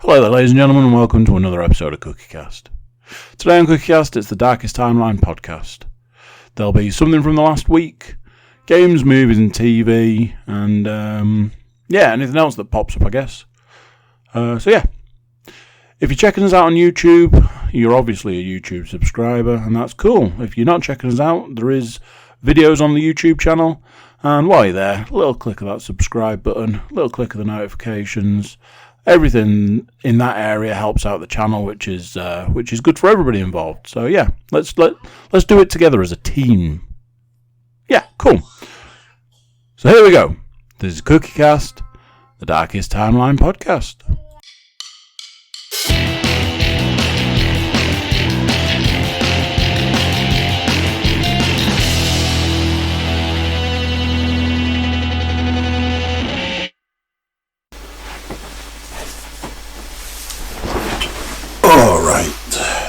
Hello there, ladies and gentlemen, and welcome to another episode of CookieCast. Today on CookieCast, it's the Darkest Timeline podcast. There'll be something from the last week, games, movies and TV, and anything else that pops up, I guess. If you're checking us out on YouTube, you're obviously a YouTube subscriber, and that's cool. If you're not checking us out, there is videos on the YouTube channel, and while you're there, a little click of that subscribe button, a little click of the notifications. Everything in that area helps out the channel, which is good for everybody involved. So yeah, let's do it together as a team. Yeah, cool. So here we go. This is CookieCast, the Darkest Timeline podcast.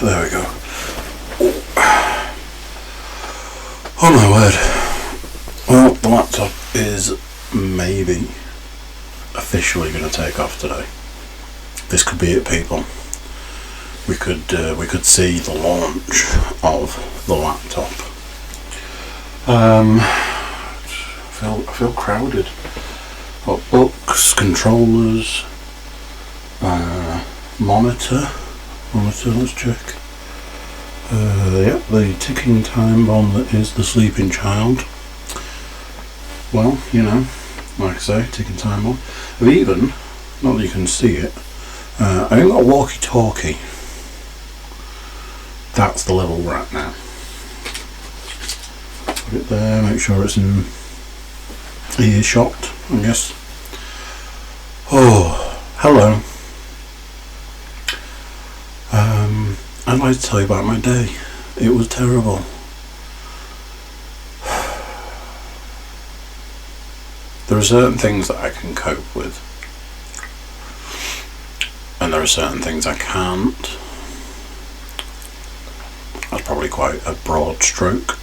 There we go. Oh my word. Well, the laptop is maybe officially going to take off today. This could be it, people. We could see the launch of the laptop. I feel crowded. Got books, controllers, monitor, let's check. The ticking time bomb that is the sleeping child. Well, like I say, ticking time bomb. I've even, not that you can see it, I've even got a walkie-talkie. That's the level we're at now. Put it there, make sure it's in earshot, I guess. Oh, hello. I'd like to tell you about my day. It was terrible. There are certain things that I can cope with, and there are certain things I can't. That's probably quite a broad stroke.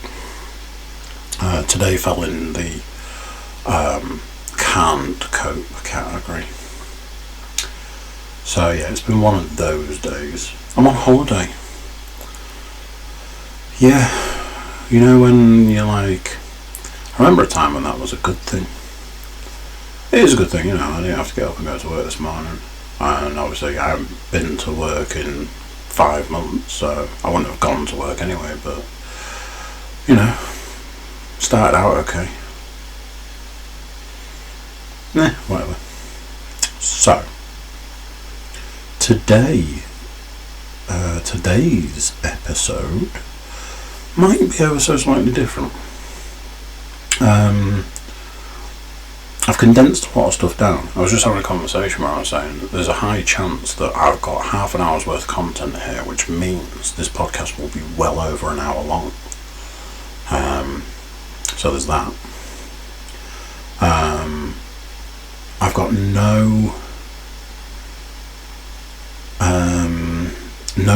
Today fell in the can't cope category. So yeah, it's been one of those days. I'm on holiday. Yeah, when you're like, I remember a time when that was a good thing. It is a good thing, I didn't have to get up and go to work this morning. And obviously I haven't been to work in 5 months, so I wouldn't have gone to work anyway, but, started out okay. Whatever. So, today's episode might be ever so slightly different. I've condensed a lot of stuff down. I was just having a conversation where I was saying that there's a high chance that I've got half an hour's worth of content here, which means this podcast will be well over an hour long. So there's that. I've got no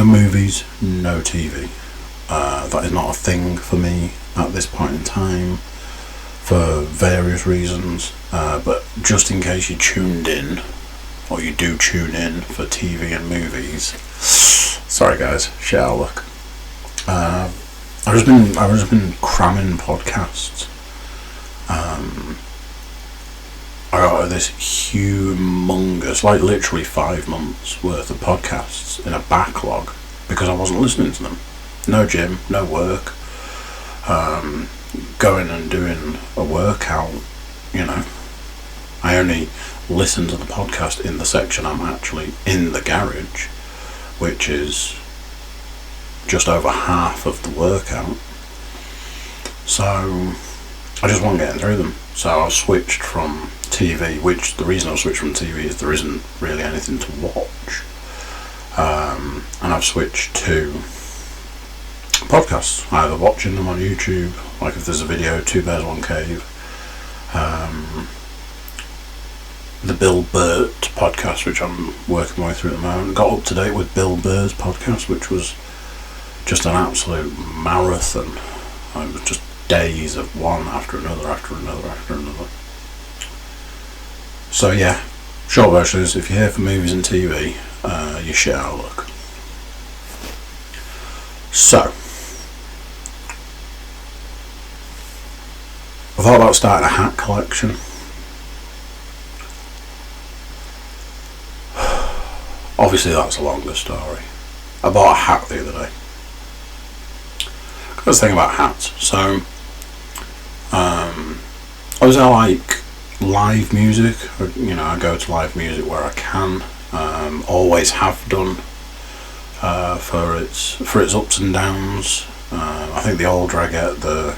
movies, no TV. That is not a thing for me at this point in time for various reasons, but just in case you tuned in, or you do tune in for TV and movies, sorry guys, shit out of luck. I've just been cramming podcasts. I got this humongous, like literally 5 months worth of podcasts in a backlog because I wasn't listening to them. No gym, no work, going and doing a workout, I only listen to the podcast in the section I'm actually in the garage, which is just over half of the workout. So I just wasn't getting through them. So I switched from TV, which the reason I switched from TV is there isn't really anything to watch. And I've switched to podcasts, either watching them on YouTube, like if there's a video, Two Bears, One Cave, the Bill Burt podcast, which I'm working my way through at the moment. Got up to date with Bill Burr's podcast, which was just an absolute marathon. It was just days of one after another, after another, after another. So yeah, short version is, if you're here for movies and TV, your shit out of luck. So, I thought about starting a hat collection. Obviously that's a longer story. I bought a hat the other day. I was thinking about hats. So, obviously I like live music. I go to live music where I can. Always have done. For its ups and downs. I think the older I get, the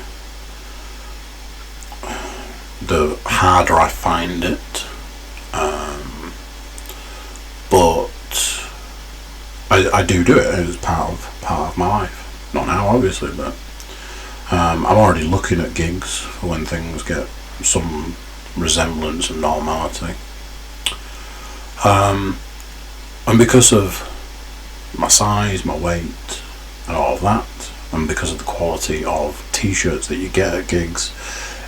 harder I find it. But I do it as part of my life. Not now, obviously, but I'm already looking at gigs for when things get some resemblance of normality. And because of my size, my weight, and all of that, and because of the quality of t-shirts that you get at gigs,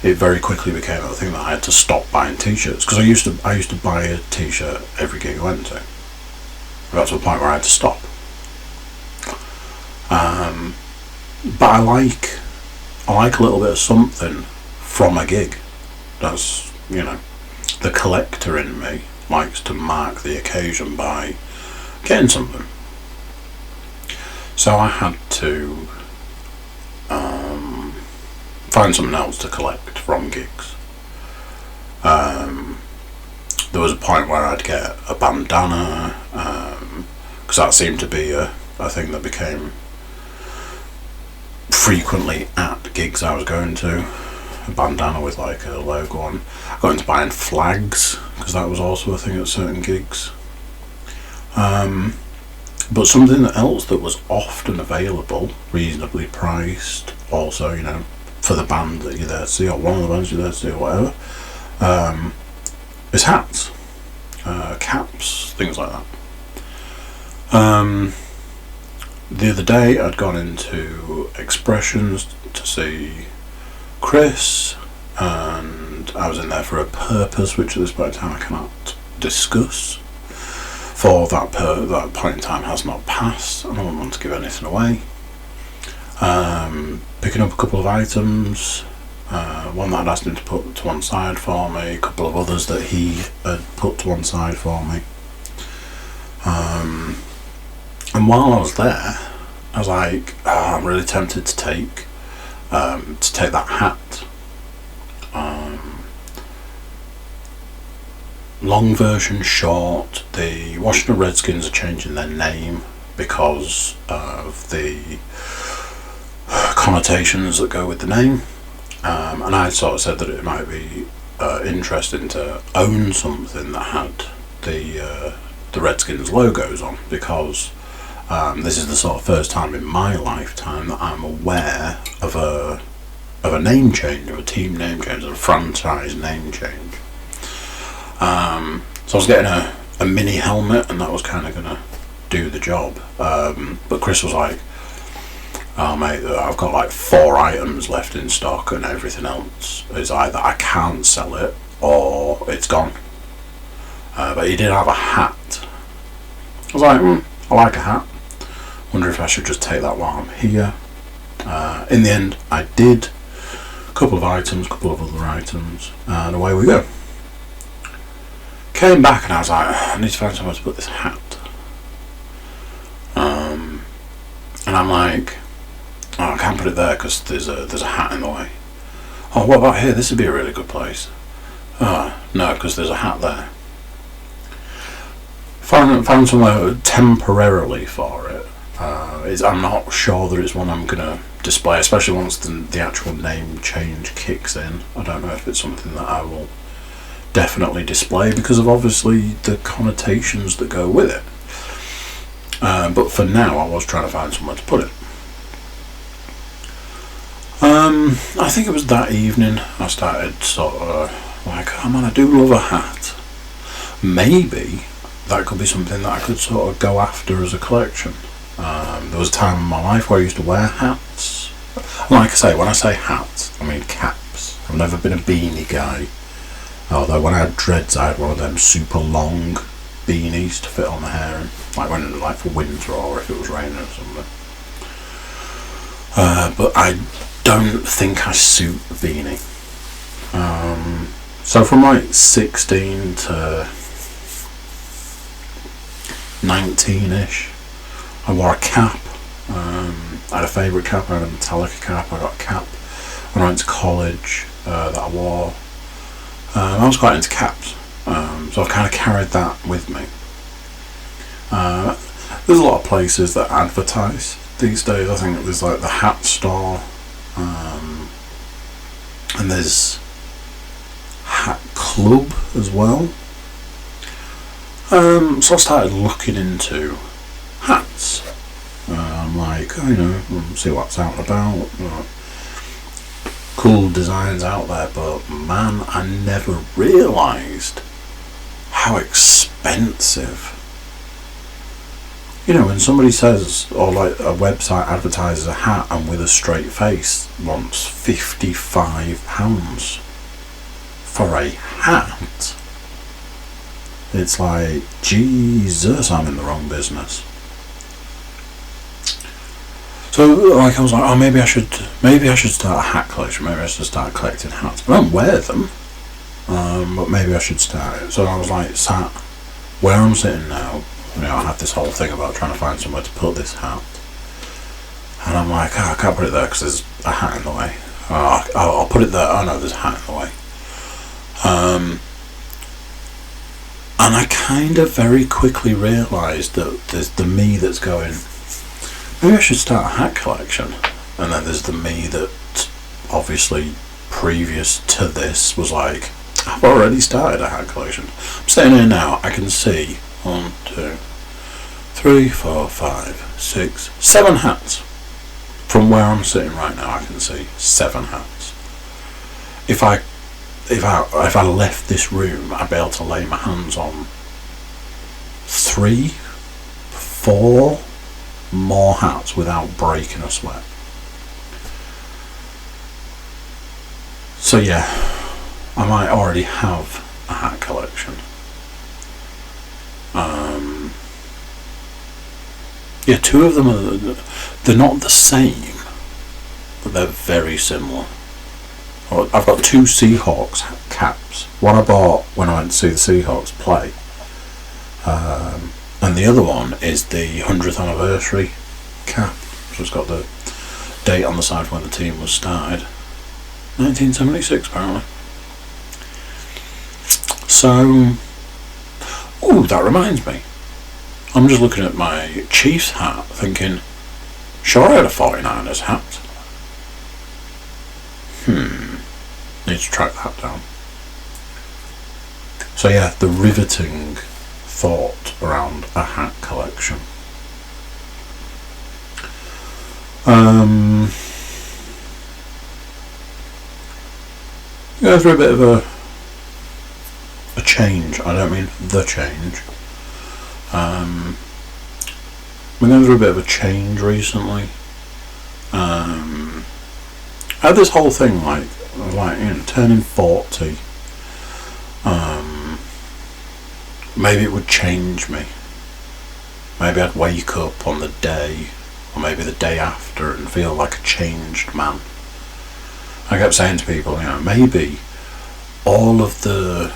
it very quickly became a thing that I had to stop buying t-shirts, because I used to buy a t-shirt every gig I went to. I got to a point where I had to stop. But I like a little bit of something from a gig. That's, the collector in me likes to mark the occasion by getting something. So I had to find something else to collect from gigs. There was a point where I'd get a bandana, because that seemed to be a thing that became frequently at gigs I was going to. A bandana with like a logo on. I got into buying flags, because that was also a thing at certain gigs. But something else that was often available, reasonably priced, also, for the band that you're there to see, or one of the bands you're there to see, or whatever, is hats, caps, things like that. The other day I'd gone into Expressions to see Chris, and I was in there for a purpose which at this point in time I cannot discuss. For that point in time has not passed. I don't want to give anything away. Picking up a couple of items, one that I'd asked him to put to one side for me, a couple of others that he had put to one side for me. And while I was there, I was like, I'm really tempted to take that hat. Long version short, the Washington Redskins are changing their name because of the connotations that go with the name, and I sort of said that it might be interesting to own something that had the Redskins logos on, because this is the sort of first time in my lifetime that I'm aware of a name change, of a team name change, of a franchise name change. So I was getting a mini helmet, and that was kind of going to do the job. But Chris was like, oh mate, I've got like 4 items left in stock, and everything else is either I can't sell it or it's gone. But he did have a hat. I was like, I like a hat. Wonder if I should just take that while I'm here. In the end, I did. A couple of items, a couple of other items, and away we go. Came back and I was like, I need to find somewhere to put this hat. And I'm like, oh, I can't put it there because there's a hat in the way. Oh, what about here? This would be a really good place. Oh, no, because there's a hat there. Found somewhere temporarily for it. I'm not sure that it's one I'm going to display, especially once the actual name change kicks in. I don't know if it's something that I will definitely display because of obviously the connotations that go with it. But for now, I was trying to find somewhere to put it. I think it was that evening I started sort of like, oh man, I do love a hat. Maybe that could be something that I could sort of go after as a collection. There was a time in my life where I used to wear hats. Like I say, when I say hats, I mean caps. I've never been a beanie guy. Although when I had dreads, I had one of them super long beanies to fit on the hair, and like when like for winter or if it was raining or something. But I don't think I suit a beanie. So from like 16 to 19ish, I wore a cap. I had a favourite cap. I had a Metallica cap. I got a cap when I went to college that I wore. I was quite into caps, so I kind of carried that with me. There's a lot of places that advertise these days. I think there's like the hat store, and there's Hat Club as well. So I started looking into hats. I'm like, see what's out and about. Cool designs out there, but man, I never realised how expensive. When somebody says, or like a website advertises a hat and with a straight face wants £55 for a hat, it's like, Jesus, I'm in the wrong business. So like I was like, oh, maybe I should start a hat collection. Maybe I should start collecting hats. I don't wear them, but maybe I should start it. So I was like, sat where I'm sitting now. I had this whole thing about trying to find somewhere to put this hat, and I'm like, I can't put it there because there's a hat in the way. I'll put it there. Oh no, there's a hat in the way. And I kind of very quickly realised that there's the me that's going, maybe I should start a hat collection, and then there's the me that obviously previous to this was like, I've already started a hat collection. I'm sitting here now, I can see 1, 2, 3, 4, 5, 6, 7 hats. From where I'm sitting right now, I can see 7 hats. If I left this room, I'd be able to lay my hands on 3, 4 more hats without breaking a sweat. So yeah, I might already have a hat collection. Yeah, 2 of them they're not the same, but they're very similar. I've got 2 Seahawks caps. One I bought when I went to see the Seahawks play, and the other one is the 100th anniversary cap. So it's got the date on the side when the team was started, 1976 apparently. So, that reminds me. I'm just looking at my Chiefs hat, thinking, sure I had a 49ers hat. Need to track that down. So yeah, the riveting thought around a hat collection. Go through a bit of a change. I don't mean the change. We're going through a bit of a change recently. I had this whole thing like turning 40. Maybe it would change me. Maybe I'd wake up on the day, or maybe the day after, and feel like a changed man. I kept saying to people, maybe all of the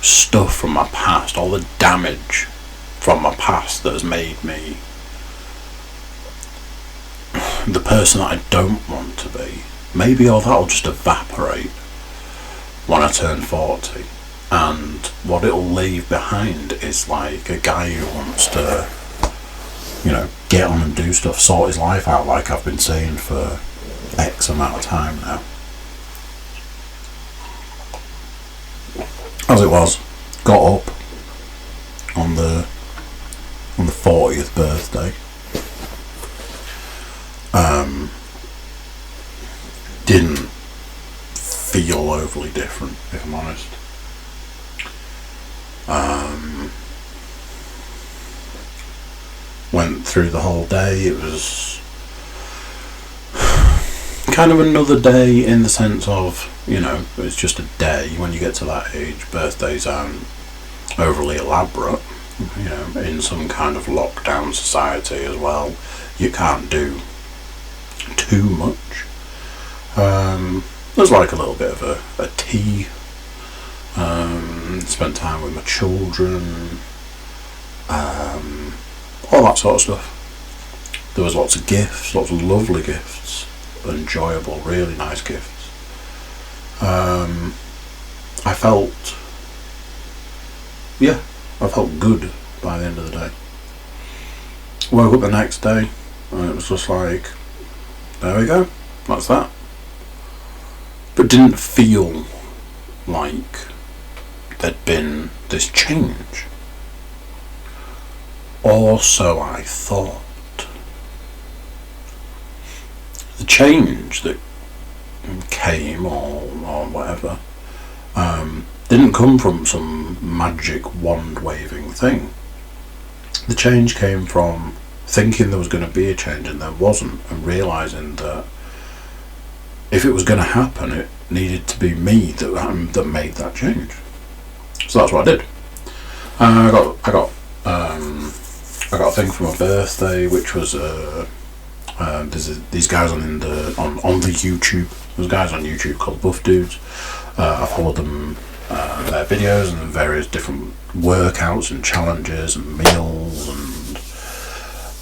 stuff from my past, all the damage from my past that has made me the person that I don't want to be, maybe all that'll just evaporate when I turn 40, and what it'll leave behind is like a guy who wants to, get on and do stuff, sort his life out, like I've been saying for X amount of time now. As it was, got up on the 40th birthday. Didn't feel overly different, if I'm honest. Went through the whole day. It was kind of another day in the sense of, it's just a day. When you get to that age, birthdays aren't overly elaborate. in some kind of lockdown society as well, you can't do too much. There's like a little bit of a tea, spend time with my children, all that sort of stuff. There was lots of gifts, lots of lovely gifts, enjoyable, really nice gifts. I felt good by the end of the day. Woke up the next day and it was just like, there we go, that's that. But didn't feel like there'd been this change. Or so I thought. The change that came or whatever didn't come from some magic wand waving thing. The change came from thinking there was going to be a change and there wasn't, and realising that if it was going to happen, it needed to be me that made that change. So that's what I did. I got a thing for my birthday, which was there's these guys on the YouTube. There's guys on YouTube called Buff Dudes. I followed them, their videos and various different workouts and challenges and meals and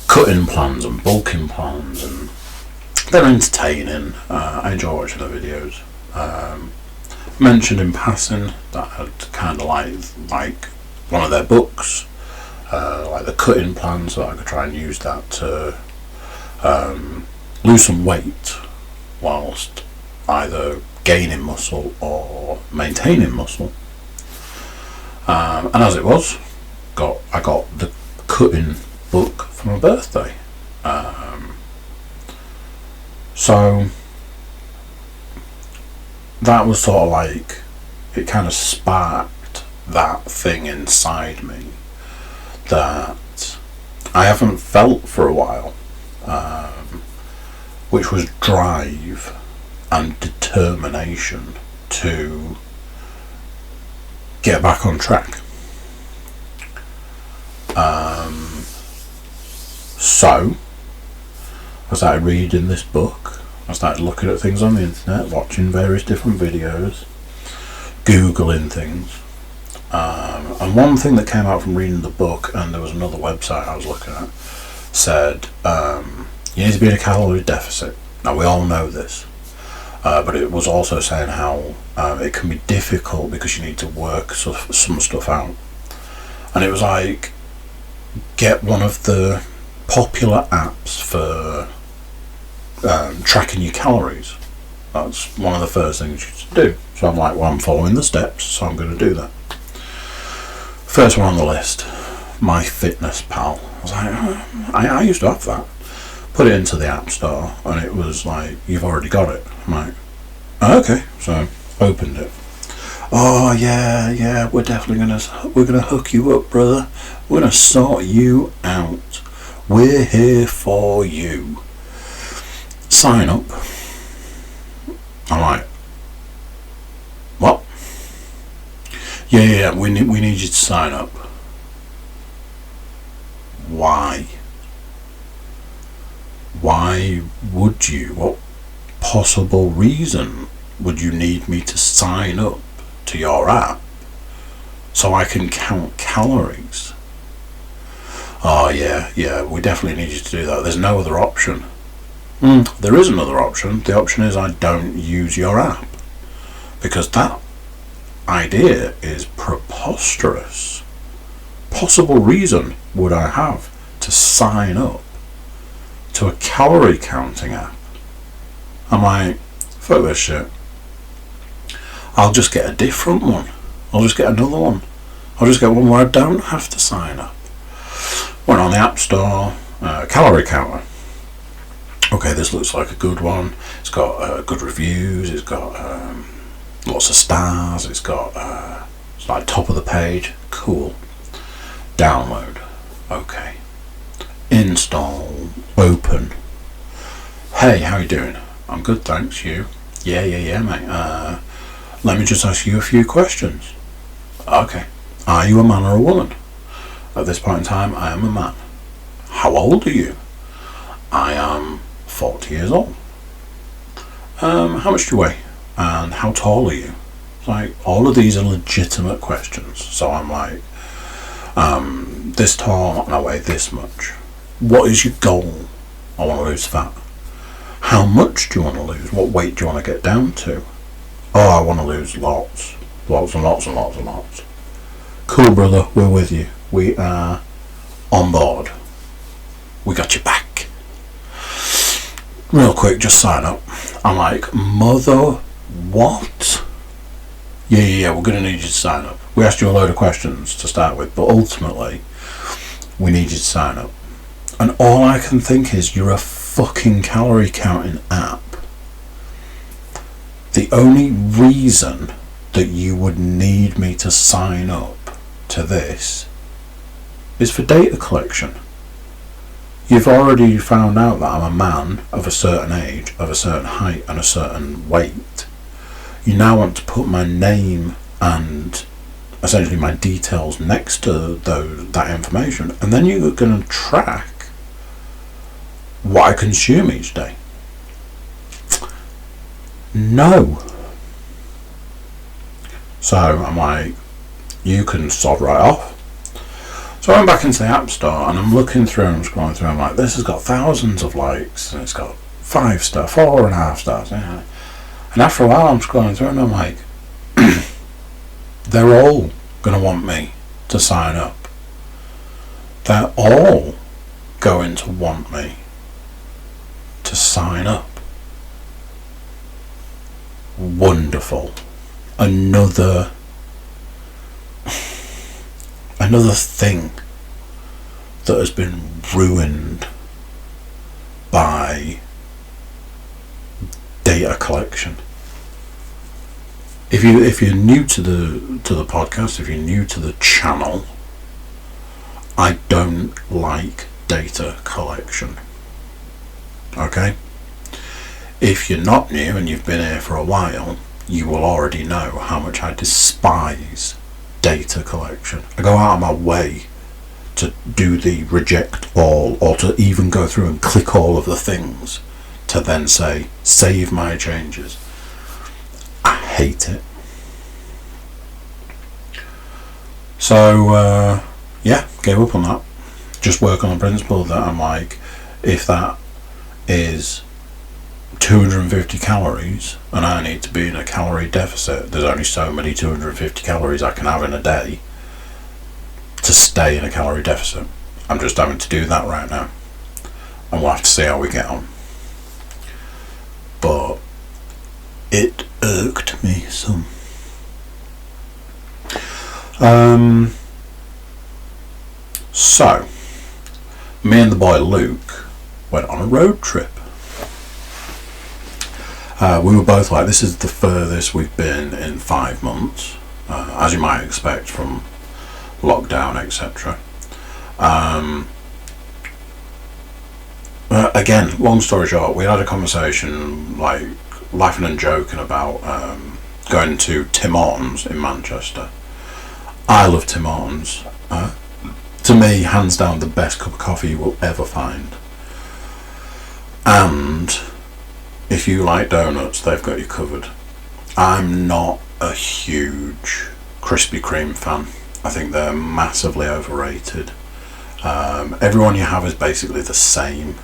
cutting plans and bulking plans, and they're entertaining. I enjoy watching their videos. Mentioned in passing that I'd kind of like one of their books, like the cutting plan, so I could try and use that to lose some weight whilst either gaining muscle or maintaining muscle. And as it was, I got the cutting book for my birthday. So that was sort of like, it kind of sparked that thing inside me that I haven't felt for a while, which was drive and determination to get back on track. So I started reading this book, I started looking at things on the internet, watching various different videos, Googling things, and one thing that came out from reading the book, and there was another website I was looking at, said you need to be in a calorie deficit. Now we all know this, but it was also saying how it can be difficult because you need to work some stuff out. And it was like, get one of the popular apps for tracking your calories. That's one of the first things you should do. So I'm like, well, I'm following the steps, so I'm going to do that. First one on the list, MyFitnessPal. I was like, I used to have that. Put it into the app store and it was like, you've already got it. I'm like, oh, okay. So opened it. Oh yeah, we're gonna hook you up, brother. We're gonna sort you out. We're here for you. Sign up. I'm like, what? Yeah, we need you to sign up. Why? Why would you? What possible reason would you need me to sign up to your app so I can count calories? Oh yeah, we definitely need you to do that. There's no other option. There is another option. The option is I don't use your app, because that idea is preposterous. Possible reason would I have to sign up to a calorie counting app? I'm like, fuck this shit. I'll just get a different one. I'll just get another one. I'll just get one where I don't have to sign up. Went on the App Store, calorie counter. Okay, this looks like a good one. It's got good reviews. It's got lots of stars. It's got it's like top of the page. Cool. Download. Okay. Install. Open. Hey, how you doing? I'm good, thanks. You? Yeah, mate. Let me just ask you a few questions. Okay. Are you a man or a woman? At this point in time, I am a man. How old are you? I am 40 years old. How much do you weigh? And how tall are you? Like, all of these are legitimate questions. So I'm like, this tall and I weigh this much. What is your goal? I want to lose fat. How much do you want to lose? What weight do you want to get down to? Oh, I want to lose lots. Lots and lots and lots and lots. Cool, brother, we're with you. We are on board. We got your back. Real quick, just sign up. I'm like, mother, what? Yeah, we're going to need you to sign up. We asked you a load of questions to start with, but ultimately, we need you to sign up. And all I can think is, you're a fucking calorie counting app. The only reason that you would need me to sign up to this is for data collection. You've already found out that I'm a man of a certain age, of a certain height and a certain weight. You now want to put my name and essentially my details next to that information, and then you're going to track what I consume each day. No. So I'm like, you can sod right off. So I went back into the App Store and I'm looking through and scrolling through. I'm like, this has got thousands of likes and it's got 5 stars, 4.5 stars. Yeah. And after a while I'm scrolling through and I'm like, they're all going to want me to sign up. They're all going to want me to sign up. Wonderful. Another thing that has been ruined by data collection. If you're new to the podcast, if you're new to the channel, I don't like data collection. Okay? If you're not new and you've been here for a while, you will already know how much I despise data collection. I go out of my way to do the reject all, or to even go through and click all of the things to then say save my changes. I hate it. So gave up on that. Just work on the principle that I'm like, if that is 250 calories and I need to be in a calorie deficit, there's only so many 250 calories I can have in a day to stay in a calorie deficit. I'm just having to do that right now and we'll have to see how we get on. But it irked me some. So me and the boy Luke went on a road trip. We were both like, this is the furthest we've been in 5 months, as you might expect from lockdown, etc. Again, long story short, we had a conversation, like laughing and joking about going to Tim Hortons in Manchester. I love Tim Hortons. To me, hands down, the best cup of coffee you will ever find. And if you like donuts, they've got you covered. I'm not a huge Krispy Kreme fan. I think they're massively overrated. Everyone you have is basically the same.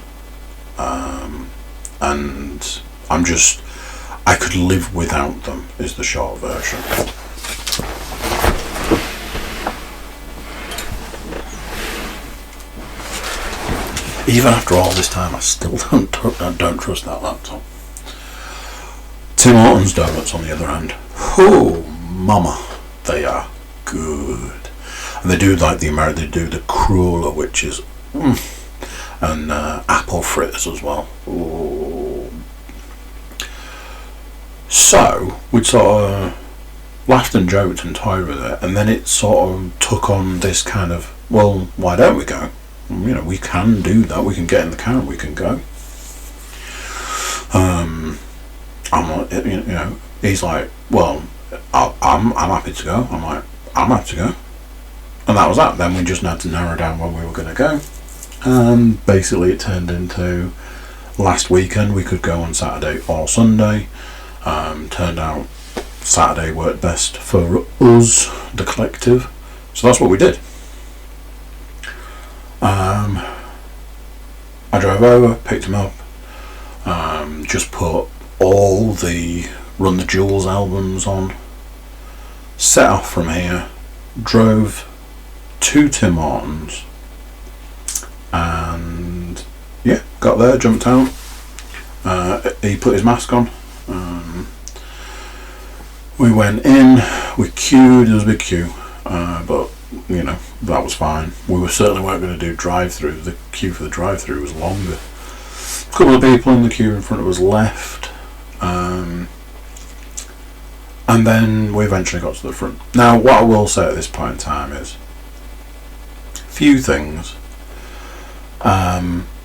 And I could live without them, is the short version. Even after all this time, I still don't trust that laptop. Tim Hortons donuts, on the other hand, oh mama, they are good. And they do like they do the cruller, which is and apple fritters as well. Ooh. So we'd sort of laughed and joked and toyed with it, and then it sort of took on this kind of, well, why don't we go? You know, we can do that. We can get in the car and we can go. I'm like, you know, he's like, well, I'm happy to go. I'm like, I'm happy to go. And that was that. Then we just had to narrow down when we were going to go. Basically it turned into last weekend we could go on Saturday or Sunday. Turned out Saturday worked best for us, the collective. So that's what we did. I drove over, picked him up, just put all the Run the Jewels albums on, set off from here, drove to Tim Hortons, and yeah, got there, jumped out. He put his mask on. We went in, we queued, there was a big queue, but you know, that was fine. We certainly weren't going to do drive-through. The queue for the drive-through was longer. A couple of people in the queue in front of us left, and then we eventually got to the front. Now, what I will say at this point in time is few things.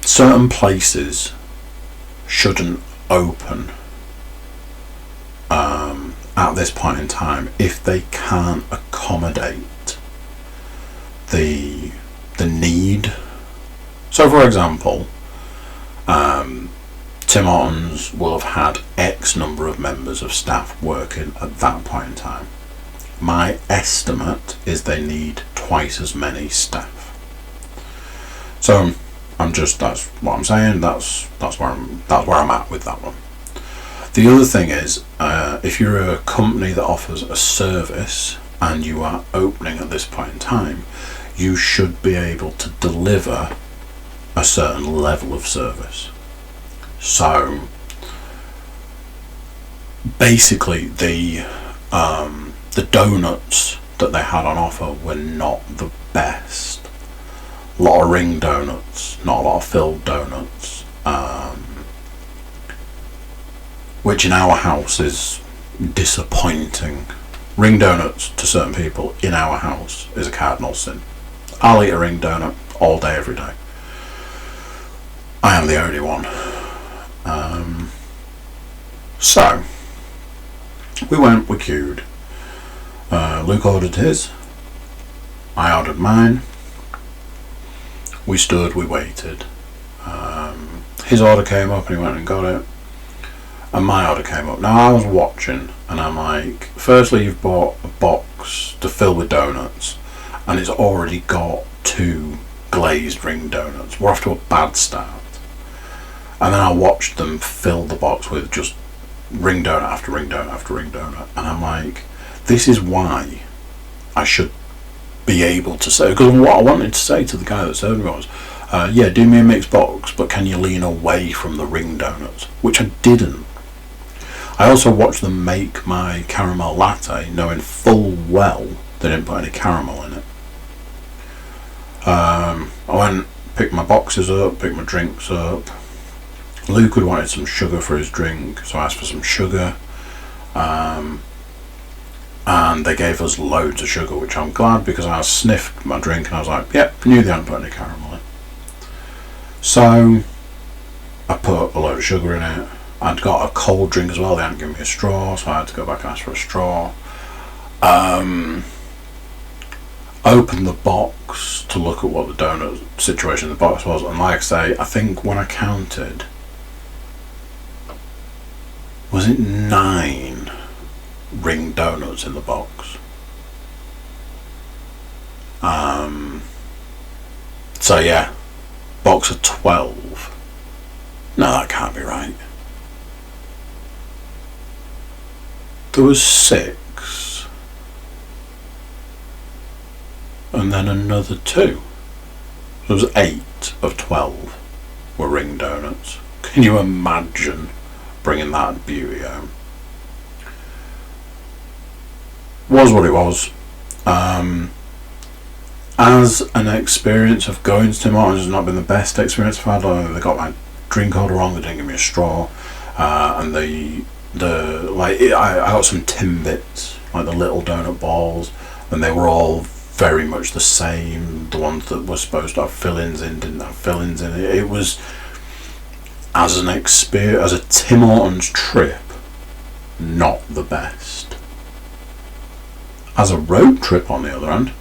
Certain places shouldn't open at this point in time if they can't accommodate the need. So for example, Tim Hortons will have had X number of members of staff working at that point in time. My estimate is they need twice as many staff. So that's what I'm saying. That's where I'm at with that one. The other thing is, if you're a company that offers a service and you are opening at this point in time, you should be able to deliver a certain level of service. So basically the donuts that they had on offer were not the best. A lot of ring donuts, not a lot of filled donuts, which in our house is disappointing. Ring donuts to certain people in our house is a cardinal sin. I'll eat a ring donut all day, every day. I am the only one. So we queued. Luke ordered his. I ordered mine. We stood, we waited. His order came up and he went and got it. And my order came up. Now I was watching and I'm like, firstly you've bought a box to fill with donuts and it's already got 2 glazed ring donuts. We're off to a bad start. And then I watched them fill the box with just ring donut after ring donut after ring donut. And I'm like, this is why I should be able to say, because what I wanted to say to the guy that served me was, yeah, do me a mixed box, but can you lean away from the ring donuts? Which I didn't. I also watched them make my caramel latte, knowing full well they didn't put any caramel in it. I went, picked my boxes up, picked my drinks up. Luke had wanted some sugar for his drink, so I asked for some sugar. And they gave us loads of sugar, which I'm glad, because I sniffed my drink and I was like, yep, knew they hadn't put any caramel in. So I put a load of sugar in it. I'd got a cold drink as well, they hadn't given me a straw, so I had to go back and ask for a straw. Opened the box to look at what the donut situation in the box was, and like I say, I think when I counted, was it 9 ring donuts in the box? So yeah, box of 12. No, that can't be right. There was 6, and then another 2. There was 8 of 12 were ring donuts. Can you imagine bringing that beauty home? Was what it was. As an experience of going to Tim Hortons has not been the best experience I've had. They got my drink order wrong, they didn't give me a straw, and I got some Timbits, like the little donut balls, and they were all very much the same. The ones that were supposed to have fillings in didn't have fillings in it. It was, as an experience, as a Tim Hortons trip, not the best. As a road trip, on the other hand,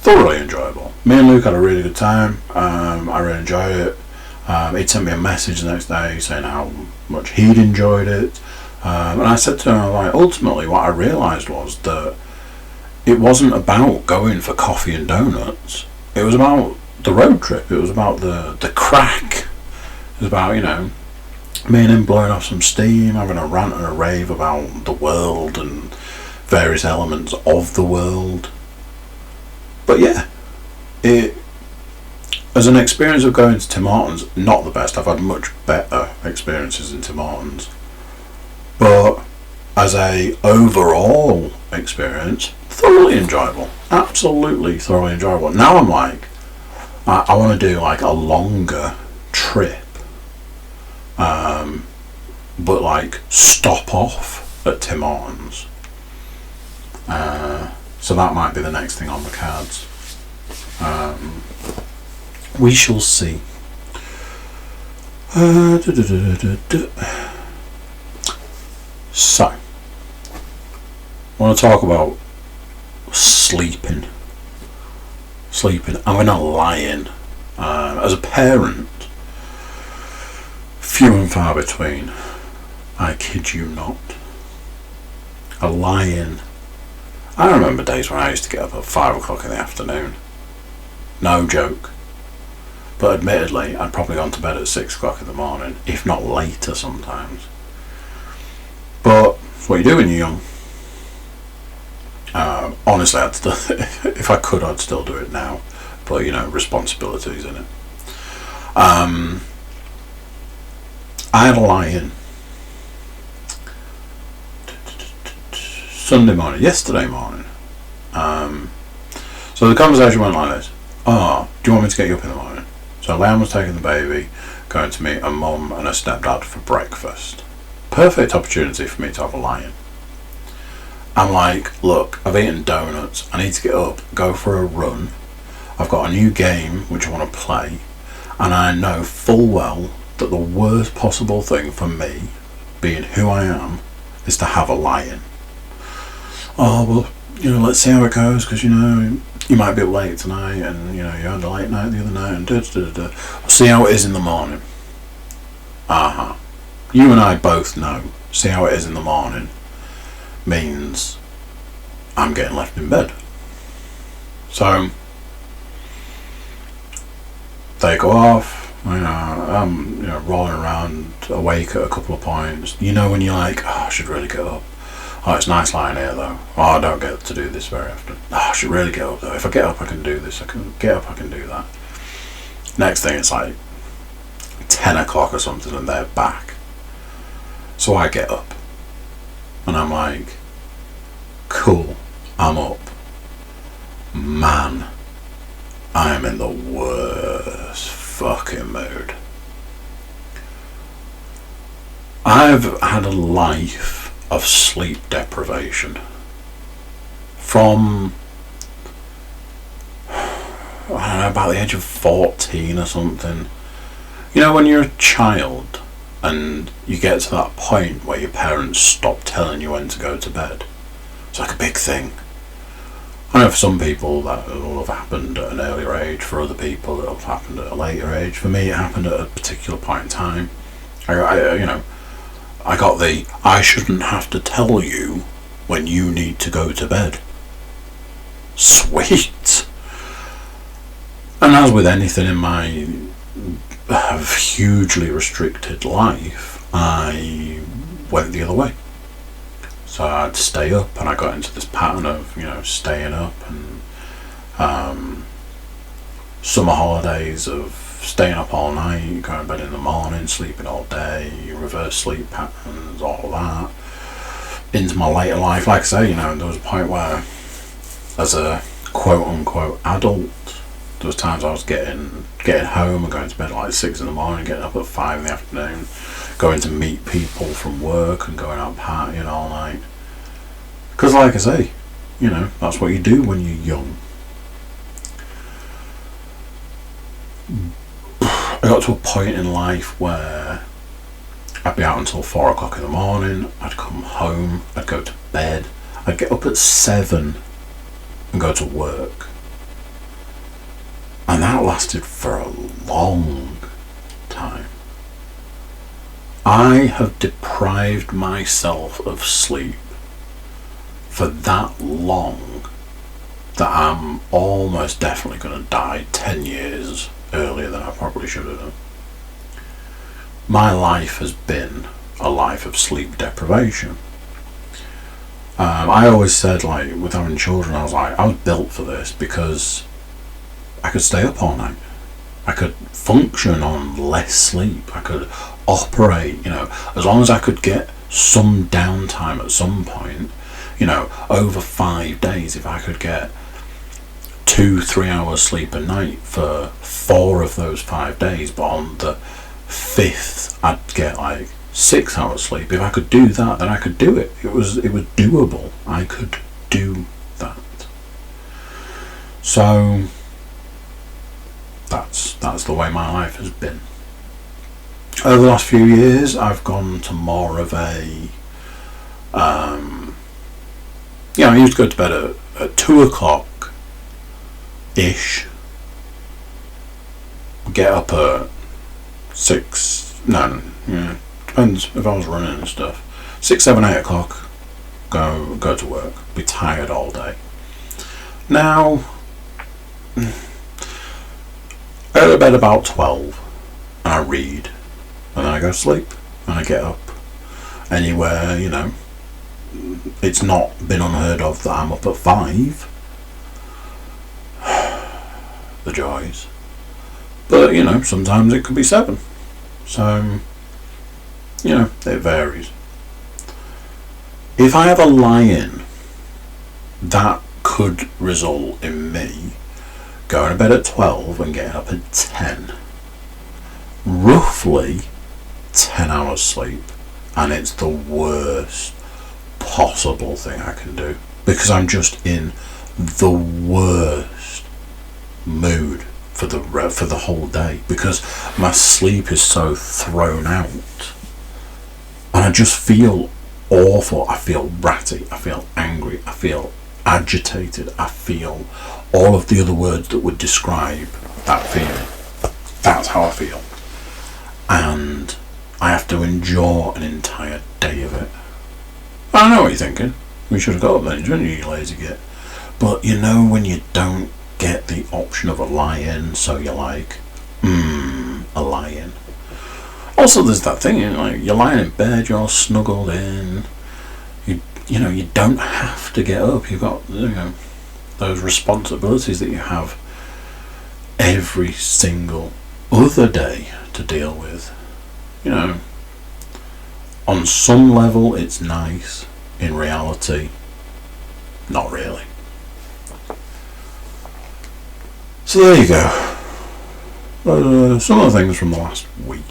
thoroughly enjoyable. Me and Luke had a really good time. I really enjoyed it. He sent me a message the next day saying how much he'd enjoyed it. And I said to him, like, ultimately what I realised was that it wasn't about going for coffee and donuts. It was about the road trip. It was about the crack. It was about, me and him blowing off some steam, having a rant and a rave about the world and various elements of the world. But yeah, it, as an experience of going to Tim Hortons, not the best. I've had much better experiences in Tim Hortons. But as a overall experience, thoroughly enjoyable. Absolutely thoroughly enjoyable. Now I'm like, I want to do like a longer trip. But like stop off at Tim Hortons. So that might be the next thing on the cards. We shall see. So, I want to talk about sleeping. I'm gonna lie in. As a parent, few and far between. I kid you not. A lie-in. I remember days when I used to get up at 5 o'clock in the afternoon. No joke. But admittedly, I'd probably gone to bed at 6 o'clock in the morning, if not later sometimes. But it's what you do when you're young. Honestly, I'd still, if I could, I'd still do it now. But, responsibilities in it. I had a lie-in. Yesterday morning. So the conversation went like this. Oh, do you want me to get you up in the morning? So Leanne was taking the baby, going to meet a mum and a stepdad for breakfast. Perfect opportunity for me to have a lie-in. I'm like, look, I've eaten donuts, I need to get up, go for a run. I've got a new game which I want to play, and I know full well that the worst possible thing for me, being who I am, is to have a lie-in. Oh, well, let's see how it goes, because, you might be up late tonight, and, you had a late night the other night, and We'll see how it is in the morning. You and I both know, see how it is in the morning means I'm getting left in bed. So, they go off, I'm rolling around, awake at a couple of points. When you're like, I should really get up. Oh, it's nice lying here though. Oh, I don't get to do this very often. Oh, I should really get up though. If I get up, I can do this. I can get up, I can do that. Next thing, it's like 10 o'clock or something and they're back. So I get up. And I'm like, cool, I'm up. Man, I am in the worst fucking mood. I've had a life of sleep deprivation from, I don't know, about the age of 14 or something. When you're a child and you get to that point where your parents stop telling you when to go to bed. It's like a big thing. I know for some people that will have happened at an earlier age, for other people it'll have happened at a later age. For me, it happened at a particular point in time. I got the, I shouldn't have to tell you when you need to go to bed. Sweet. And as with anything in my hugely restricted life, I went the other way. So I'd stay up, and I got into this pattern of, staying up, and summer holidays of staying up all night, going to bed in the morning, sleeping all day, reverse sleep patterns, all that. Into my later life, like I say, there was a point where, as a quote-unquote adult, there was times I was getting home and going to bed at like 6 in the morning, getting up at 5 in the afternoon, going to meet people from work and going out partying all night. Because like I say, that's what you do when you're young. I got to a point in life where I'd be out until 4 o'clock in the morning, I'd come home, I'd go to bed, I'd get up at 7 and go to work. And that lasted for a long time. I have deprived myself of sleep for that long that I'm almost definitely going to die 10 years earlier than I probably should have done. My life has been a life of sleep deprivation. I always said, like, with having children, I was built for this because I could stay up all night. I could function on less sleep. I could operate, as long as I could get some downtime at some point, over 5 days, if I could get 2-3 hours sleep a night for 4 of those 5 days, but on the 5th I'd get like 6 hours sleep. If I could do that, then I could do it. It was doable. I could do that. So that's the way my life has been. Over the last few years, I've gone to more of a I used to go to bed at 2 o'clock ish, get up at 6, depends if I was running and stuff, 6, 7, 8 o'clock, go to work, be tired all day. Now, I go to bed about 12, and I read, and then I go to sleep, and I get up. Anywhere, it's not been unheard of that I'm up at 5. The joys. But, sometimes it could be 7. So, it varies. If I have a lie-in, that could result in me going to bed at 12 and getting up at 10. Roughly 10 hours sleep. And it's the worst possible thing I can do, because I'm just in the worst mood for the whole day, because my sleep is so thrown out, and I just feel awful. I feel ratty, I feel angry, I feel agitated, I feel all of the other words that would describe that feeling. That's how I feel, and I have to endure an entire day of it. I know what you're thinking. We should have got up then, shouldn't you, you lazy git? But when you don't get the option of a lie-in, so you're like, a lie-in. Also, there's that thing, you're lying in bed, you're all snuggled in. You don't have to get up. You've got, those responsibilities that you have every single other day to deal with. On some level it's nice. In reality, not really. So there you go. Some of the things from the last week.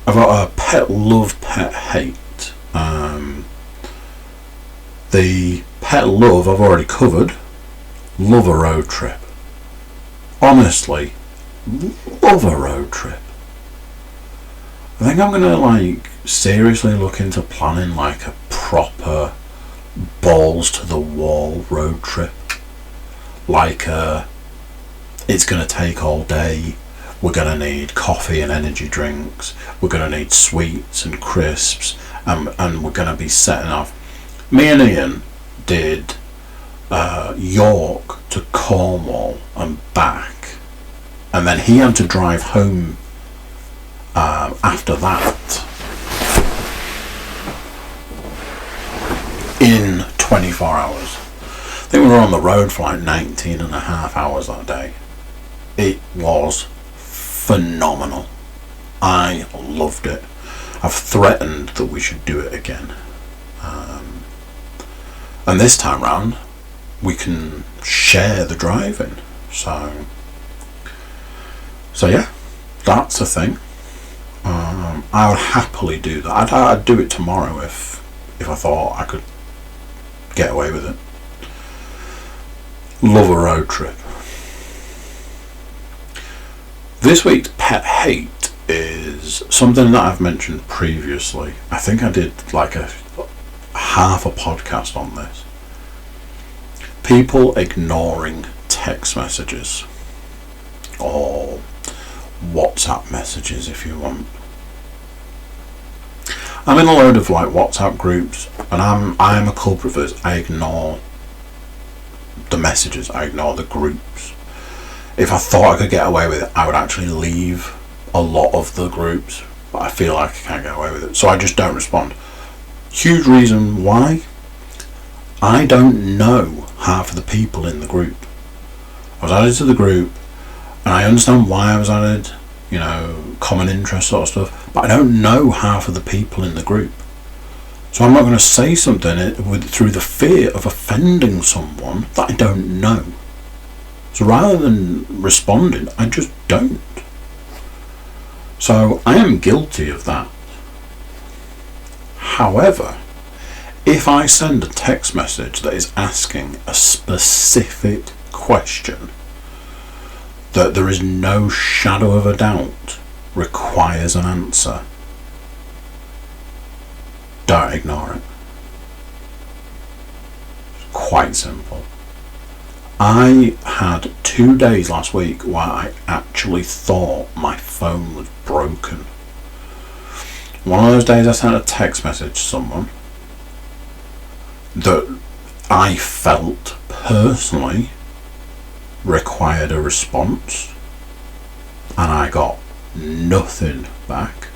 I've got a pet love, pet hate. The pet love I've already covered. Love a road trip. Honestly, love a road trip. I think I'm gonna seriously look into planning a proper balls to the wall road trip. It's gonna take all day. We're gonna need coffee and energy drinks. We're gonna need sweets and crisps, and we're gonna be setting off. Me and Ian did York to Cornwall and back, and then he had to drive home after that in 24 hours. I think we were on the road for 19 and a half hours that day. It was phenomenal. I loved it. I've threatened that we should do it again. And this time round, we can share the driving. So yeah, that's a thing. I would happily do that. I'd do it tomorrow if I thought I could get away with it. Love a road trip. This week's pet hate is something that I've mentioned previously. I think I did half a podcast on this. People ignoring text messages, or WhatsApp messages if you want. I'm in a load of like WhatsApp groups, and I'm a culprit for this. I ignore the messages, I ignore the groups. If I thought I could get away with it, I would actually leave a lot of the groups, but I feel like I can't get away with it, so I just don't respond. Huge reason why: I don't know half of the people in the group. I was added to the group, and I understand why I was added, you know, common interest sort of stuff, but I don't know half of the people in the group. So I'm not going to say something through the fear of offending someone that I don't know. So rather than responding, I just don't. So I am guilty of that. However, if I send a text message that is asking a specific question that there is no shadow of a doubt requires an answer, don't ignore it. It's quite simple. I had 2 days last week where I actually thought my phone was broken. One of those days I sent a text message to someone that I felt personally required a response, and I got nothing back.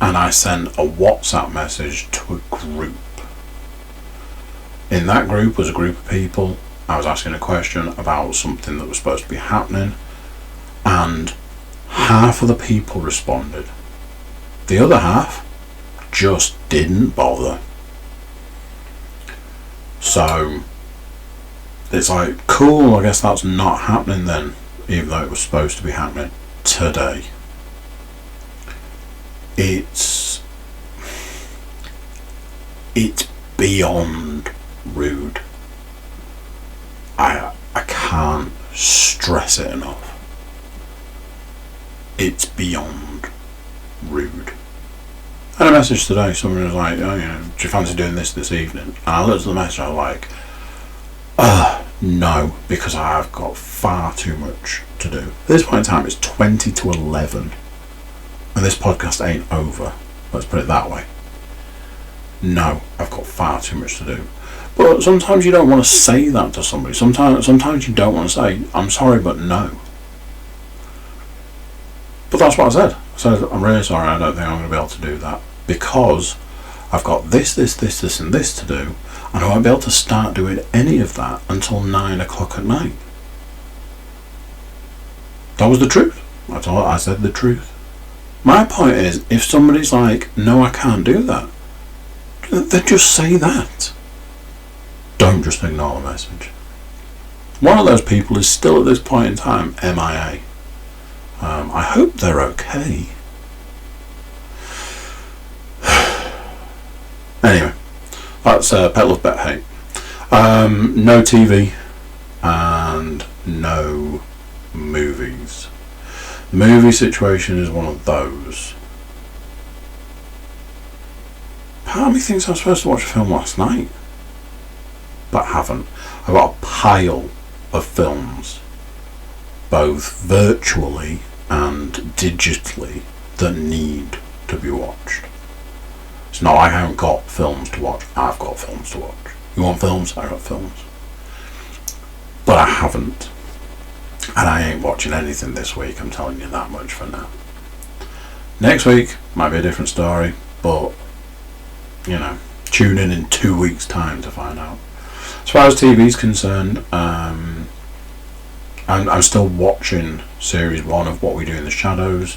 And I sent a WhatsApp message to a group. In that group was a group of people. I was asking a question about something that was supposed to be happening, and half of the people responded. The other half just didn't bother. So it's like, cool, I guess that's not happening then, even though it was supposed to be happening today. It's beyond rude. I can't stress it enough. It's beyond rude. I had a message today, someone was like, oh, you know, do you fancy doing this evening? And I looked at the message, I was like, no, because I've got far too much to do. At this point in time, it's 20 to 11, and this podcast ain't over. Let's put it that way. No, I've got far too much to do. But sometimes you don't want to say that to somebody. Sometimes you don't want to say, I'm sorry, but no. But that's what I said. I said, I'm really sorry, I don't think I'm going to be able to do that, because I've got this, and this to do, and I won't be able to start doing any of that until 9 o'clock at night. That was the truth. I said the truth. My point is, if somebody's like, no, I can't do that, then just say that. Don't just ignore the message. One of those people is still at this point in time MIA. I hope they're okay. Anyway, that's Pet Love Bet Hate. No TV and no movies. The movie situation is one of those. Part of me thinks I'm supposed to watch a film last night, but haven't. I've got a pile of films, both virtually and digitally, that need to be watched. It's not like I haven't got films to watch. I've got films to watch. You want films? I've got films. But I haven't. And I ain't watching anything this week, I'm telling you that much for now. Next week might be a different story, but, you know, tune in 2 weeks' time to find out. As far as TV's concerned, I'm still watching series 1 of What We Do in the Shadows.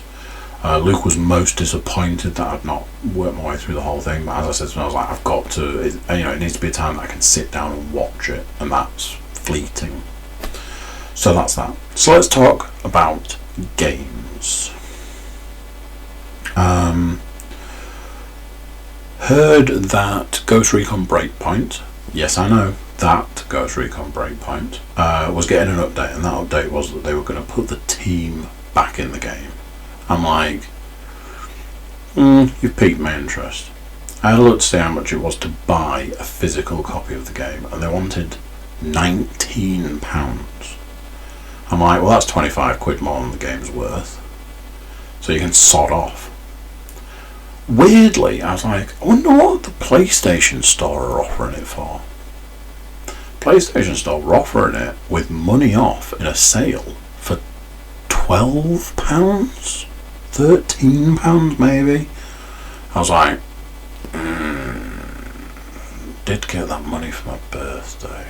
Luke was most disappointed that I'd not worked my way through the whole thing, but as I said to him, I was like, I've got to, it needs to be a time that I can sit down and watch it, and that's fleeting. So that's that. So let's talk about games. Heard that Ghost Recon Breakpoint, yes I know, that Ghost Recon Breakpoint was getting an update, and that update was that they were going to put the team back in the game. I'm like, you've piqued my interest. I had a look to see how much it was to buy a physical copy of the game, and they wanted £19. I'm like, well, that's 25 quid more than the game's worth. So you can sod off. Weirdly, I was like, I wonder what the PlayStation Store are offering it for. PlayStation Store were offering it with money off in a sale for £12? £13 maybe? I was like, did get that money for my birthday.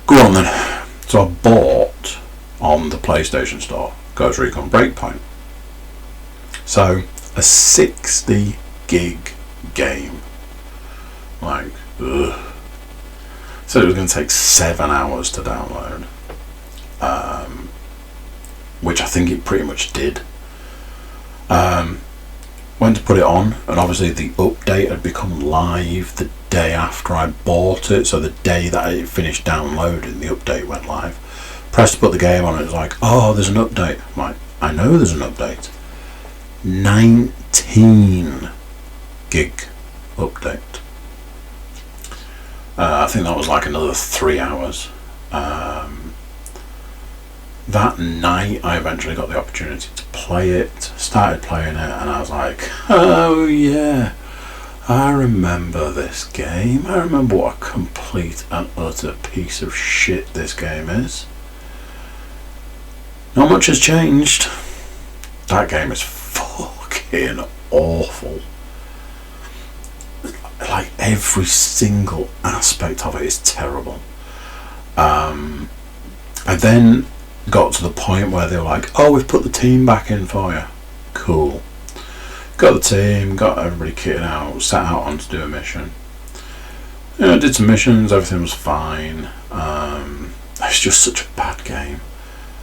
Go on then. So I bought on the PlayStation Store Ghost Recon Breakpoint. So a 60 gig game. Like, ugh. So it was going to take 7 hours to download. Which I think it pretty much did. Went to put it on, and obviously the update had become live the day after I bought it, so the day that it finished downloading, the update went live. Pressed to put the game on, it was like, oh, there's an update. I'm like, I know there's an update. 19 gig update. I think that was like another 3 hours. That night I eventually got the opportunity to play it, started playing it, and I was like, oh yeah, I remember this game. I remember what a complete and utter piece of shit this game is. Not much has changed. That game is fucking awful. Like, every single aspect of it is terrible. I then got to the point where they were like, oh, we've put the team back in for you. Cool. Got the team, got everybody kitted out, set out on to do a mission. You know, did some missions, everything was fine. It's just such a bad game.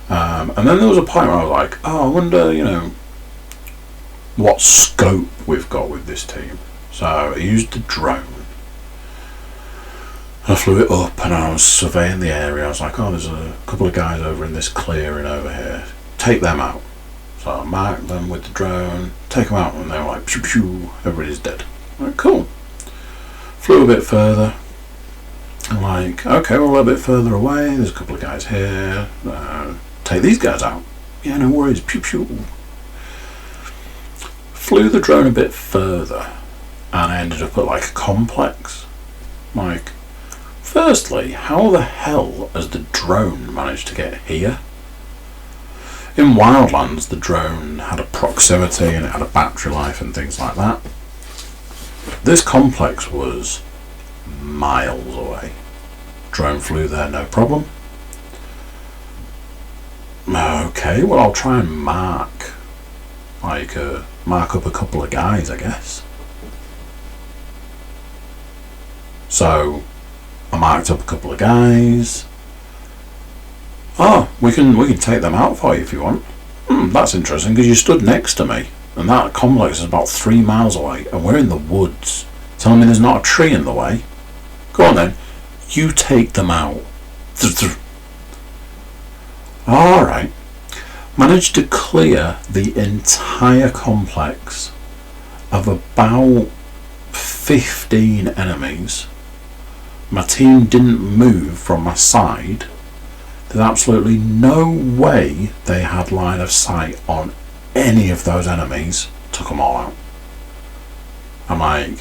And then there was a point where I was like, oh, I wonder, you know, what scope we've got with this team. So I used the drone. I flew it up and I was surveying the area. I was like, oh, there's a couple of guys over in this clearing over here. Take them out. So I marked them with the drone, take them out, and they were like, pew pew, everybody's dead. I'm like, cool. Flew a bit further. I'm like, okay, we're a little bit further away. There's a couple of guys here. Take these guys out. Yeah, no worries, pew pew. Flew the drone a bit further, and I ended up at like a complex. Like, firstly, how the hell has the drone managed to get here? In Wildlands, the drone had a proximity and it had a battery life and things like that. This complex was miles away. Drone flew there, no problem. Okay, well, I'll try and mark up a couple of guys, I guess. So I marked up a couple of guys. Oh, we can take them out for you if you want. That's interesting, because you stood next to me, and that complex is about 3 miles away, and we're in the woods. Telling me there's not a tree in the way. Go on then, you take them out. Alright. Managed to clear the entire complex of about 15 enemies. My team didn't move from my side. There's absolutely no way they had line of sight on any of those enemies. Took them all out. I'm like,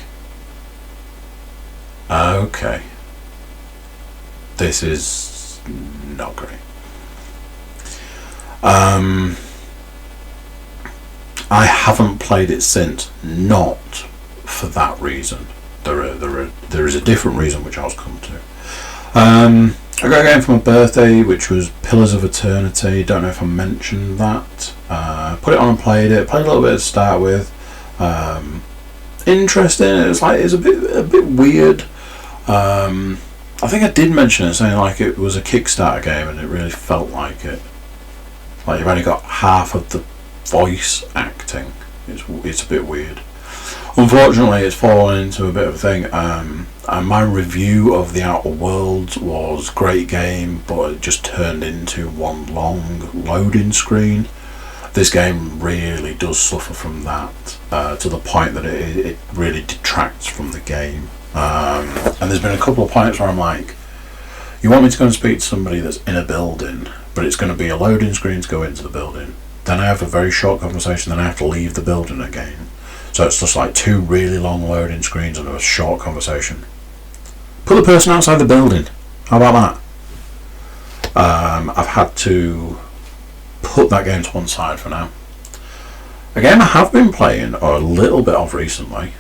okay, this is not great. I haven't played it since, not for that reason. There is a different reason which I'll come to. I got a game for my birthday, which was Pillars of Eternity. Don't know if I mentioned that. Put it on and played it. Played a little bit to start with. Interesting. It's a bit weird. I think I did mention it, saying like it was a Kickstarter game, and it really felt like it. Like you've only got half of the voice acting. It's a bit weird. Unfortunately, it's fallen into a bit of a thing. And my review of The Outer Worlds was great game, but it just turned into one long loading screen. This game really does suffer from that, to the point that it really detracts from the game. And there's been a couple of points where I'm like, you want me to go and speak to somebody that's in a building, but it's going to be a loading screen to go into the building. Then I have a very short conversation, then I have to leave the building again. So it's just like 2 really long loading screens and a short conversation. Put the person outside the building. How about that? I've had to put that game to one side for now. A game I have been playing, or a little bit of recently,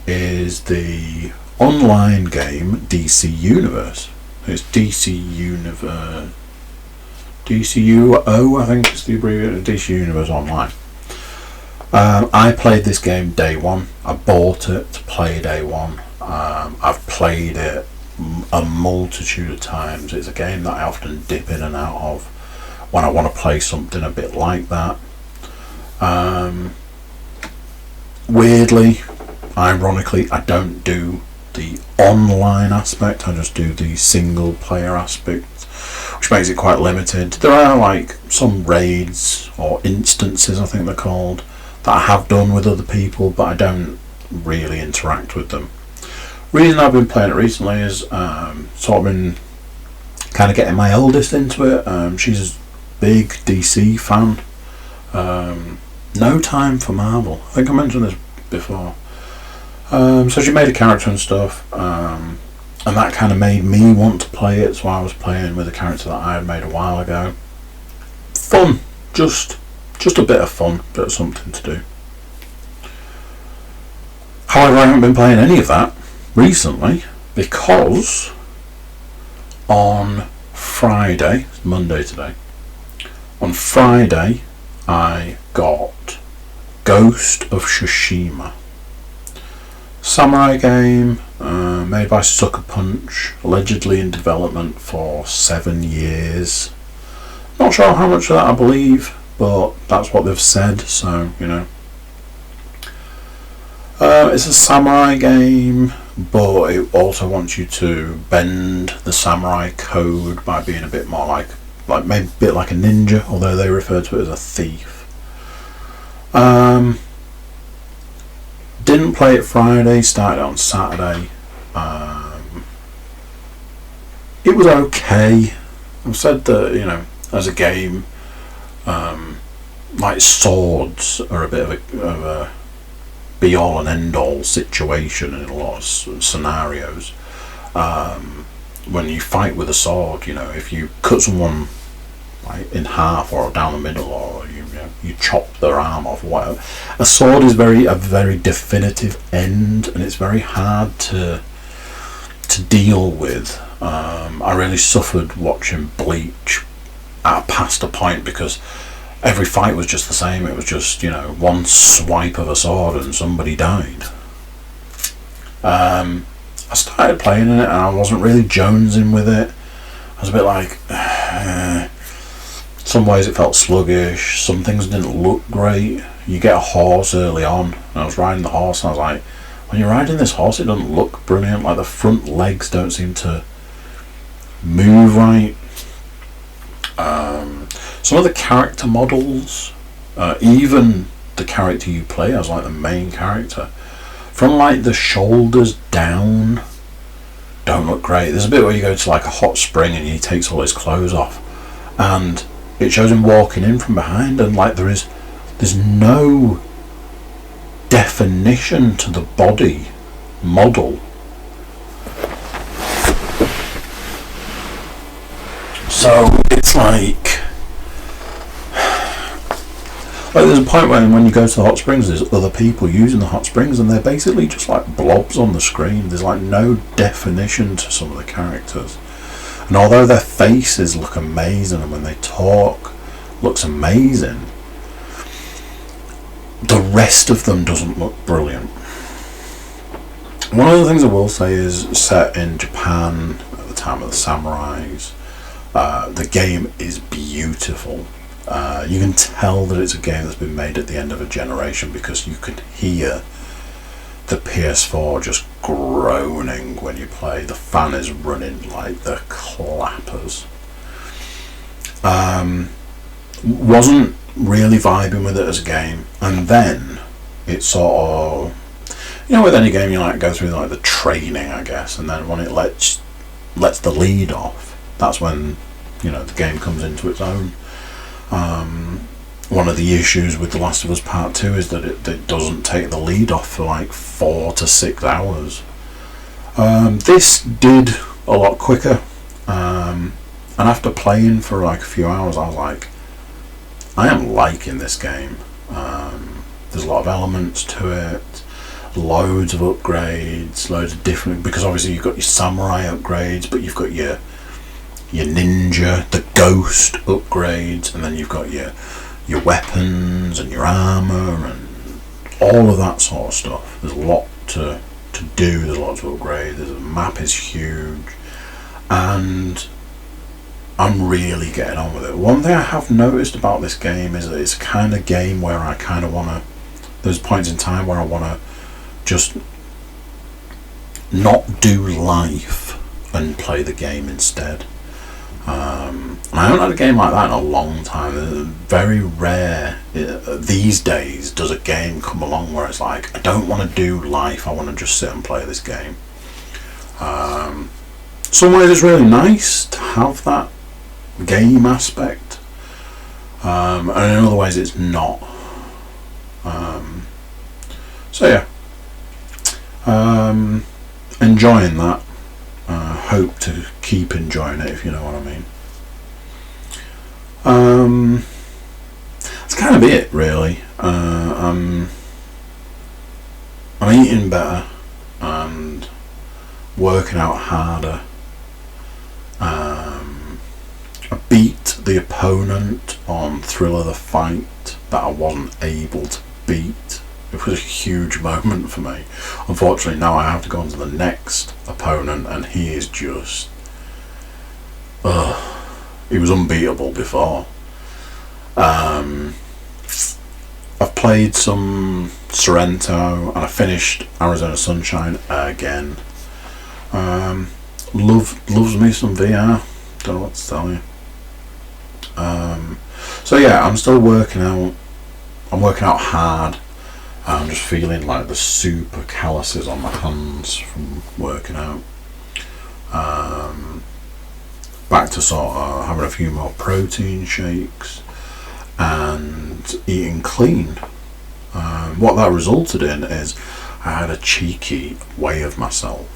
is the online game DC Universe. It's DC Universe. DCUO, I think is the abbreviation. DC Universe Online. I played this game day one. I bought it to play day one. I've played it a multitude of times. It's a game that I often dip in and out of when I want to play something a bit like that. Weirdly, ironically, I don't do the online aspect, I just do the single player aspect, which makes it quite limited. There are like some raids or instances, I think they're called, that I have done with other people, but I don't really interact with them. Reason I've been playing it recently is sort of been kind of getting my eldest into it. She's a big DC fan. No time for Marvel. I think I mentioned this before. So she made a character and stuff, and that kind of made me want to play it, so I was playing with a character that I had made a while ago. Fun. Just a bit of fun, bit of something to do. However, I haven't been playing any of that recently because on Friday, it's Monday today, on Friday I got Ghost of Tsushima. Samurai game made by Sucker Punch, allegedly in development for 7 years. Not sure how much of that I believe, but that's what they've said, so you know. It's a samurai game, but it also wants you to bend the samurai code by being a bit more like maybe a bit like a ninja, although they refer to it as a thief. Didn't play it Friday, started on Saturday. It was okay. I've said that, you know, as a game, like swords are a bit of a be all and end all situation in a lot of scenarios. When you fight with a sword, you know, if you cut someone like in half or down the middle, or you chop their arm off, or whatever, a sword is a very definitive end, and it's very hard to deal with. I really suffered watching Bleach past a point because every fight was just the same. It was just, you know, one swipe of a sword and somebody died. I started playing in it and I wasn't really jonesing with it. I was a bit like, some ways it felt sluggish, some things didn't look great. You get a horse early on, and I was riding the horse and I was like, when you're riding this horse it doesn't look brilliant, like the front legs don't seem to move right. Some of the character models, even the character you play as, like the main character, from like the shoulders down, don't look great. There's a bit where you go to like a hot spring and he takes all his clothes off, and it shows him walking in from behind, and like there's no definition to the body model. So it's like there's a point when you go to the hot springs, there's other people using the hot springs and they're basically just like blobs on the screen. There's like no definition to some of the characters, and although their faces look amazing and when they talk looks amazing, the rest of them doesn't look brilliant. One of the things I will say is set in Japan at the time of the samurais. The game is beautiful. You can tell that it's a game that's been made at the end of a generation because you could hear the PS4 just groaning when you play. The fan is running like the clappers. Wasn't really vibing with it as a game, and then it sort of with any game you like go through like the training, I guess, and then when it lets the lead off, that's when the game comes into its own. One of the issues with The Last of Us Part 2 is that it doesn't take the lead off for like 4 to 6 hours. This did a lot quicker, and after playing for like a few hours, I was like, I am liking this game. There's a lot of elements to it, loads of upgrades, loads of different, because obviously you've got your samurai upgrades, but you've got your ninja, the ghost upgrades, and then you've got your weapons and your armour and all of that sort of stuff. There's a lot to do, there's a lot to upgrade, the map is huge, and I'm really getting on with it. One thing I have noticed about this game is that it's a kind of game where I kind of want to, there's points in time where I want to just not do life and play the game instead. I haven't had a game like that in a long time. Very rare these days does a game come along where it's like, I don't want to do life, I want to just sit and play this game. Some ways it's really nice to have that game aspect, and in other ways it's not. So yeah, enjoying that. Hope to keep enjoying it, if you know what I mean. That's kind of it, really. I'm eating better and working out harder. I beat the opponent on Thriller the Fight that I wasn't able to beat. It was a huge moment for me. Unfortunately, now I have to go on to the next opponent, and he is just... he was unbeatable before. I've played some Sorrento, and I finished Arizona Sunshine again. Loves me some VR. Don't know what to tell you. So yeah, I'm still working out. I'm working out hard. I'm just feeling like the super calluses on my hands from working out. Back to sort of having a few more protein shakes and eating clean. What that resulted in is I had a cheeky way of myself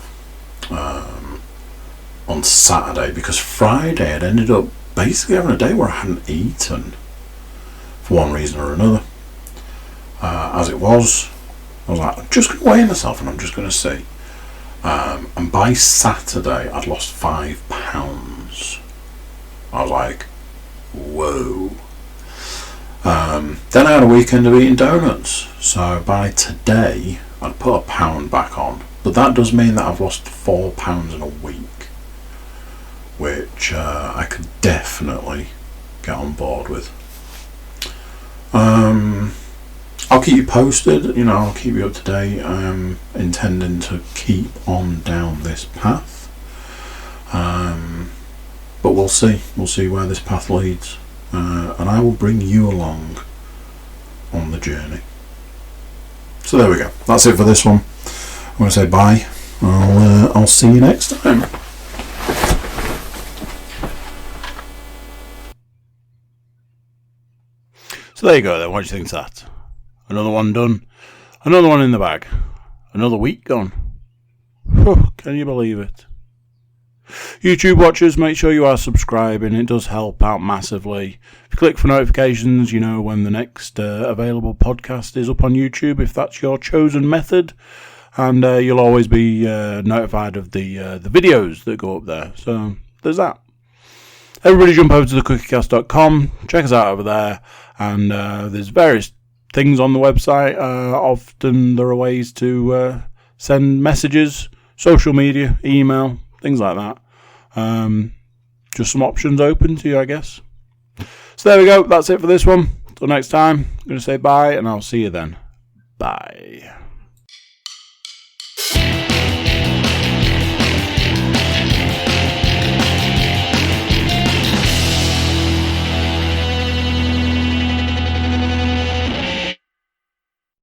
on Saturday, because Friday I'd ended up basically having a day where I hadn't eaten for one reason or another. As it was, I was like, I'm just going to weigh myself and I'm just going to see. And by Saturday, I'd lost 5 pounds. I was like, whoa. Then I had a weekend of eating donuts. So by today, I'd put a pound back on. But that does mean that I've lost 4 pounds in a week, which I could definitely get on board with. I'll keep you posted, I'll keep you up to date. I'm intending to keep on down this path. But we'll see where this path leads. And I will bring you along on the journey. So there we go. That's it for this one. I'm going to say bye. I'll see you next time. So there you go then. What do you think of that? Another one done. Another one in the bag. Another week gone. Can you believe it? YouTube watchers, make sure you are subscribing. It does help out massively. If you click for notifications, you know when the next available podcast is up on YouTube, if that's your chosen method. And you'll always be notified of the videos that go up there. So there's that. Everybody jump over to thecookiecast.com. Check us out over there. And there's various things on the website. Often there are ways to send messages, social media, email, things like that. Just some options open to you, I guess. So there we go. That's it for this one. Till next time, I'm going to say bye, and I'll see you then. Bye.